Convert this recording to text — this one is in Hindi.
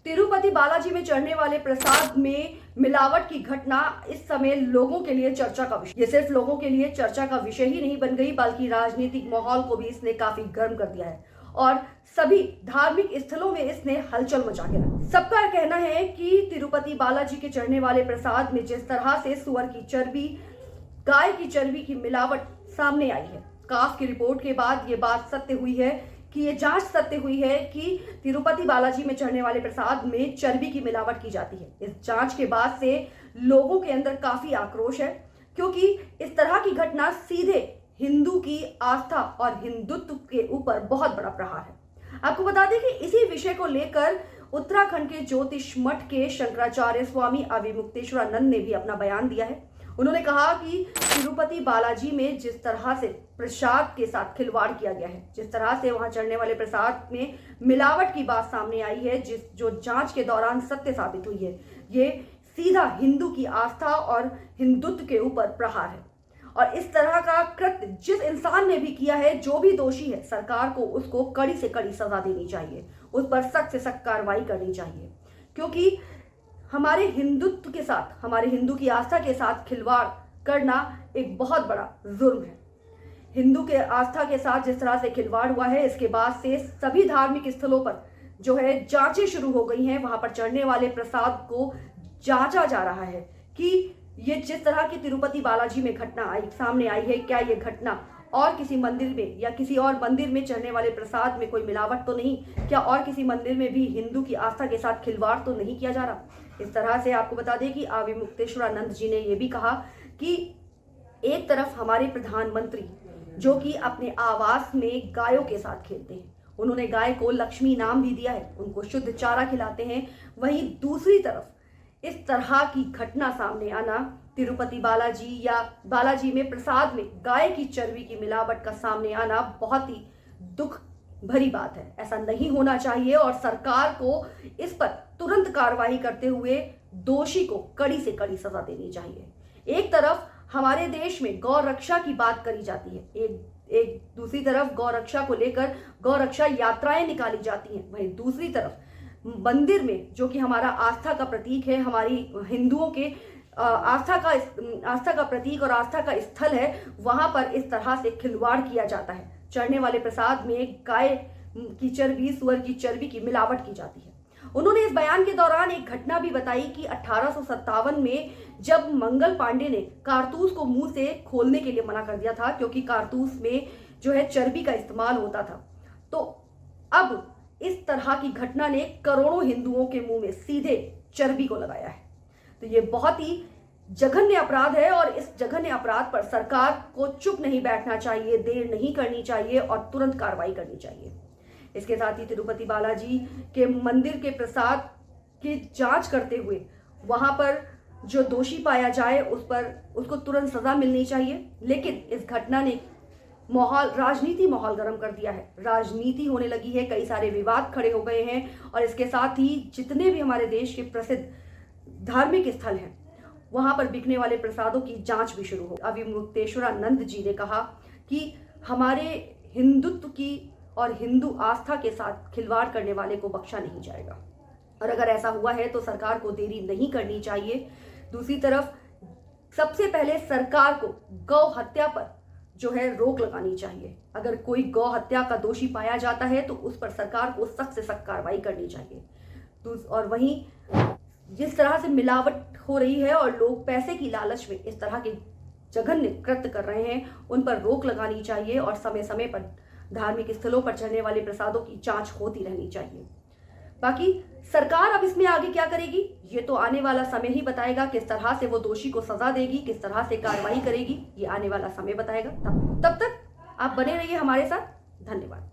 तिरुपति बालाजी में चढ़ने वाले प्रसाद में मिलावट की घटना इस समय लोगों के लिए चर्चा का विषय। ये सिर्फ लोगों के लिए चर्चा का विषय ही नहीं बन गई, बल्कि राजनीतिक माहौल को भी इसने काफी गर्म कर दिया है और सभी धार्मिक स्थलों में इसने हलचल मचा के रखी। सबका कहना है कि तिरुपति बालाजी के चढ़ने वाले प्रसाद में जिस तरह से सुअर की चर्बी, गाय की चर्बी की मिलावट सामने आई है, काफ की रिपोर्ट के बाद ये बात सत्य हुई है कि ये जांच सत्य हुई है कि तिरुपति बालाजी में चढ़ने वाले प्रसाद में चर्बी की मिलावट की जाती है। इस जांच के बाद से लोगों के अंदर काफी आक्रोश है, क्योंकि इस तरह की घटना सीधे हिंदू की आस्था और हिंदुत्व के ऊपर बहुत बड़ा प्रहार है। आपको बता दें कि इसी विषय को लेकर उत्तराखंड के ज्योतिष मठ के शंकराचार्य स्वामी अविमुक्तेश्वरानंद ने भी अपना बयान दिया है। उन्होंने कहा कि तिरुपति बालाजी में जिस तरह से प्रसाद के साथ खिलवाड़ किया गया है, जिस तरह से वहां चढ़ने वाले प्रसाद में मिलावट की बात सामने आई है, जो जांच के दौरान सत्य साबित हुई है, ये सीधा हिंदू की आस्था और हिंदुत्व के ऊपर प्रहार है। और इस तरह का कृत्य जिस इंसान ने भी किया है, जो भी दोषी है, सरकार को उसको कड़ी से कड़ी सजा देनी चाहिए, उस पर सख्त से सख्त कार्रवाई करनी चाहिए, क्योंकि हमारे हिंदुत्व के साथ, हमारे हिंदू की आस्था के साथ खिलवाड़ करना एक बहुत बड़ा जुर्म है। हिंदू के आस्था के साथ जिस तरह से खिलवाड़ हुआ है, इसके बाद से सभी धार्मिक स्थलों पर जो है जांचें शुरू हो गई हैं। वहां पर चढ़ने वाले प्रसाद को जांचा जा रहा है कि ये जिस तरह की तिरुपति बालाजी में घटना सामने आई है, क्या ये घटना और किसी मंदिर में या किसी और मंदिर में चढ़ने वाले प्रसाद में कोई मिलावट तो नहीं, क्या और किसी मंदिर में भी हिंदू की आस्था के साथ खिलवाड़ तो नहीं किया जा रहा। इस तरह से आपको बता दें कि अविमुक्तेश्वरानंद जी ने यह भी कहा कि एक तरफ हमारे प्रधानमंत्री जो कि अपने आवास में गायों के साथ खेलते हैं, उन्होंने गाय को लक्ष्मी नाम भी दिया है, उनको शुद्ध चारा खिलाते हैं, वहीं दूसरी तरफ इस तरह की घटना सामने आना, तिरुपति बालाजी या बालाजी में प्रसाद में गाय की चर्बी की मिलावट का सामने आना बहुत ही दुख भरी बात है। ऐसा नहीं होना चाहिए और सरकार को इस पर तुरंत कार्रवाई करते हुए दोषी को कड़ी से कड़ी सजा देनी चाहिए। एक तरफ हमारे देश में गौ रक्षा की बात करी जाती है, एक दूसरी तरफ गौ रक्षा को लेकर गौ रक्षा यात्राएं निकाली जाती हैं, वहीं दूसरी तरफ मंदिर में जो कि हमारा आस्था का प्रतीक है, हमारी हिंदुओं के आस्था का प्रतीक और आस्था का स्थल है, वहां पर इस तरह से खिलवाड़ किया जाता है। चढ़ने वाले प्रसाद में गाय की चर्बी, सुअर की चर्बी की मिलावट की जाती है। उन्होंने इस बयान के दौरान एक घटना भी बताई कि 1857 में जब मंगल पांडे ने कारतूस को मुंह से खोलने के लिए मना कर दिया था, क्योंकि कारतूस में जो है चर्बी का इस्तेमाल होता था, तो अब इस तरह की घटना ने करोड़ों हिंदुओं के मुंह में सीधे चर्बी को लगाया है। तो ये बहुत ही जघन्य अपराध है और इस जघन्य अपराध पर सरकार को चुप नहीं बैठना चाहिए, देर नहीं करनी चाहिए और तुरंत कार्रवाई करनी चाहिए। इसके साथ ही तिरुपति बालाजी के मंदिर के प्रसाद की जांच करते हुए वहां पर जो दोषी पाया जाए उसको तुरंत सजा मिलनी चाहिए। लेकिन इस घटना ने राजनीति माहौल गर्म कर दिया है, राजनीति होने लगी है, कई सारे विवाद खड़े हो गए हैं और इसके साथ ही जितने भी हमारे देश के प्रसिद्ध धार्मिक स्थल हैं, वहां पर बिकने वाले प्रसादों की जांच भी शुरू हो। अविमुक्तेश्वरानंद जी ने कहा कि हमारे हिंदुत्व की और हिंदू आस्था के साथ खिलवाड़ करने वाले को बख्शा नहीं जाएगा और अगर ऐसा हुआ है तो सरकार को देरी नहीं करनी चाहिए। दूसरी तरफ सबसे पहले सरकार को गौ हत्या पर जो है रोक लगानी चाहिए। अगर कोई गौ हत्या का दोषी पाया जाता है तो उस पर सरकार को सख्त से सख्त कार्रवाई करनी चाहिए। और वहीं जिस तरह से मिलावट हो रही है और लोग पैसे की लालच में इस तरह के जघन्य कृत्य कर रहे हैं, उन पर रोक लगानी चाहिए और समय समय पर धार्मिक स्थलों पर चढ़ने वाले प्रसादों की जांच होती रहनी चाहिए। बाकी सरकार अब इसमें आगे क्या करेगी, ये तो आने वाला समय ही बताएगा। किस तरह से वो दोषी को सजा देगी, किस तरह से कार्रवाई करेगी, ये आने वाला समय बताएगा। तब तक आप बने रहिए हमारे साथ। धन्यवाद।